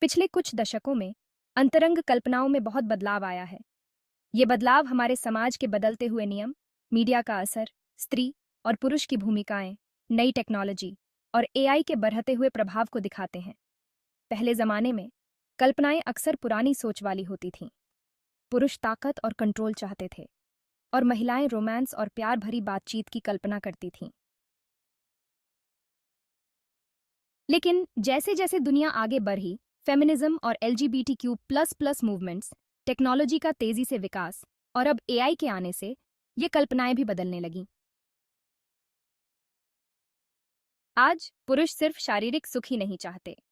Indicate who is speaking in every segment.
Speaker 1: पिछले कुछ दशकों में अंतरंग कल्पनाओं में बहुत बदलाव आया है। ये बदलाव हमारे समाज के बदलते हुए नियम, मीडिया का असर, स्त्री और पुरुष की भूमिकाएं, नई टेक्नोलॉजी और एआई के बढ़ते हुए प्रभाव को दिखाते हैं। पहले जमाने में कल्पनाएं अक्सर पुरानी सोच वाली होती थीं। पुरुष ताकत और कंट्रोल चाहते थे और महिलाएं रोमांस और प्यार भरी बातचीत की कल्पना करती थीं। लेकिन जैसे जैसे दुनिया आगे बढ़ी, फेमिनिज्म और LGBTQ++ मूवमेंट्स, टेक्नोलॉजी का तेजी से विकास और अब एआई के आने से ये कल्पनाएं भी बदलने लगीं। आज पुरुष सिर्फ शारीरिक सुख ही नहीं चाहते,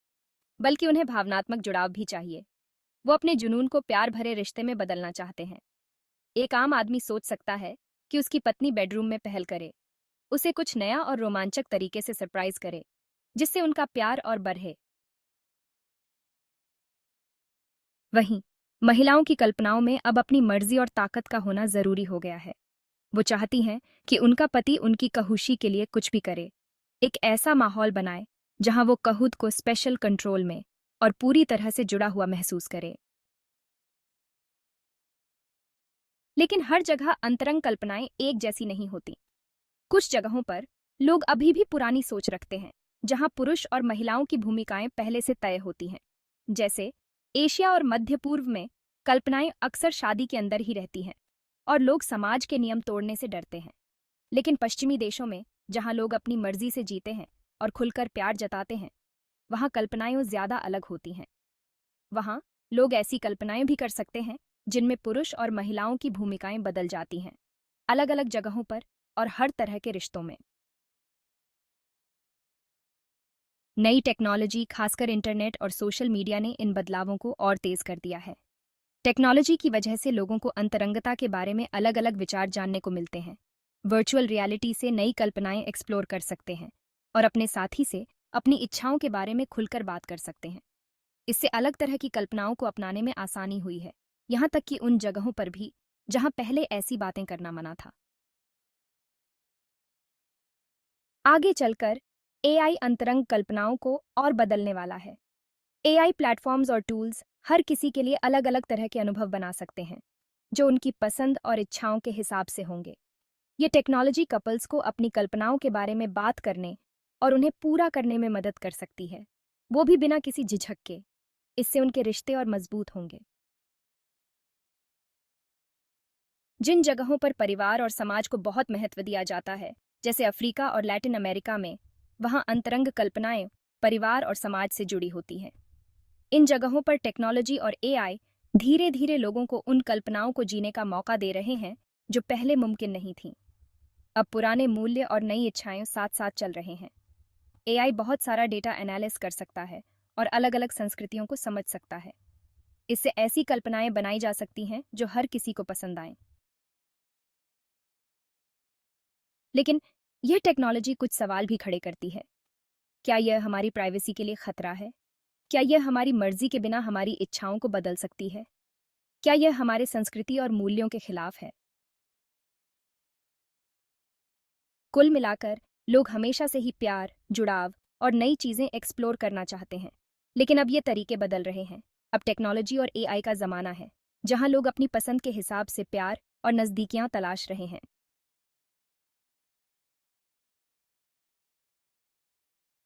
Speaker 1: बल्कि उन्हें भावनात्मक जुड़ाव भी चाहिए। वो अपने जुनून को प्यार भरे रिश्ते में बदलना चाहते हैं। एक आम आदमी सोच सकता है कि उसकी पत्नी बेडरूम में पहल करे, उसे कुछ नया और रोमांचक तरीके से सरप्राइज करे, जिससे उनका प्यार और बढ़े। वहीं महिलाओं की कल्पनाओं में अब अपनी मर्जी और ताकत का होना जरूरी हो गया है। वो चाहती हैं कि उनका पति उनकी खुशी के लिए कुछ भी करे, एक ऐसा माहौल बनाए जहां वो खुद को स्पेशल कंट्रोल में और पूरी तरह से जुड़ा हुआ महसूस करे। लेकिन हर जगह अंतरंग कल्पनाएं एक जैसी नहीं होती। कुछ जगहों पर लोग अभी भी पुरानी सोच रखते हैं, जहां पुरुष और महिलाओं की भूमिकाएं पहले से तय होती हैं। जैसे एशिया और मध्य पूर्व में कल्पनाएं अक्सर शादी के अंदर ही रहती हैं और लोग समाज के नियम तोड़ने से डरते हैं। लेकिन पश्चिमी देशों में, जहां लोग अपनी मर्जी से जीते हैं और खुलकर प्यार जताते हैं, वहां कल्पनाएं ज्यादा अलग होती हैं। वहां लोग ऐसी कल्पनाएं भी कर सकते हैं जिनमें पुरुष और महिलाओं की भूमिकाएं बदल जाती हैं, अलग अलग जगहों पर और हर तरह के रिश्तों में। नई टेक्नोलॉजी, खासकर इंटरनेट और सोशल मीडिया ने इन बदलावों को और तेज कर दिया है। टेक्नोलॉजी की वजह से लोगों को अंतरंगता के बारे में अलग अलग विचार जानने को मिलते हैं। वर्चुअल रियलिटी से नई कल्पनाएं एक्सप्लोर कर सकते हैं और अपने साथी से अपनी इच्छाओं के बारे में खुलकर बात कर सकते हैं। इससे अलग तरह की कल्पनाओं को अपनाने में आसानी हुई है, यहाँ तक कि उन जगहों पर भी जहां पहले ऐसी बातें करना मना था। आगे चलकर एआई अंतरंग कल्पनाओं को और बदलने वाला है। एआई प्लेटफॉर्म्स और टूल्स हर किसी के लिए अलग अलग तरह के अनुभव बना सकते हैं, जो उनकी पसंद और इच्छाओं के हिसाब से होंगे। ये टेक्नोलॉजी कपल्स को अपनी कल्पनाओं के बारे में बात करने और उन्हें पूरा करने में मदद कर सकती है, वो भी बिना किसी झिझक के। इससे उनके रिश्ते और मजबूत होंगे। जिन जगहों पर परिवार और समाज को बहुत महत्व दिया जाता है, जैसे अफ्रीका और लैटिन अमेरिका में, वहाँ अंतरंग कल्पनाएं परिवार और समाज से जुड़ी होती हैं। इन जगहों पर टेक्नोलॉजी और एआई धीरे धीरे लोगों को उन कल्पनाओं को जीने का मौका दे रहे हैं जो पहले मुमकिन नहीं थीं। अब पुराने मूल्य और नई इच्छाएं साथ साथ चल रहे हैं। एआई बहुत सारा डेटा एनालिसिस कर सकता है और अलग अलग संस्कृतियों को समझ सकता है। इससे ऐसी कल्पनाएं बनाई जा सकती हैं जो हर किसी को पसंद आएं। लेकिन यह टेक्नोलॉजी कुछ सवाल भी खड़े करती है। क्या यह हमारी प्राइवेसी के लिए खतरा है? क्या यह हमारी मर्जी के बिना हमारी इच्छाओं को बदल सकती है? क्या यह हमारे संस्कृति और मूल्यों के खिलाफ है? कुल मिलाकर लोग हमेशा से ही प्यार, जुड़ाव और नई चीजें एक्सप्लोर करना चाहते हैं। लेकिन अब ये तरीके बदल रहे हैं। अब टेक्नोलॉजी और एआई का जमाना है, जहां लोग अपनी पसंद के हिसाब से प्यार और नजदीकियां तलाश रहे हैं।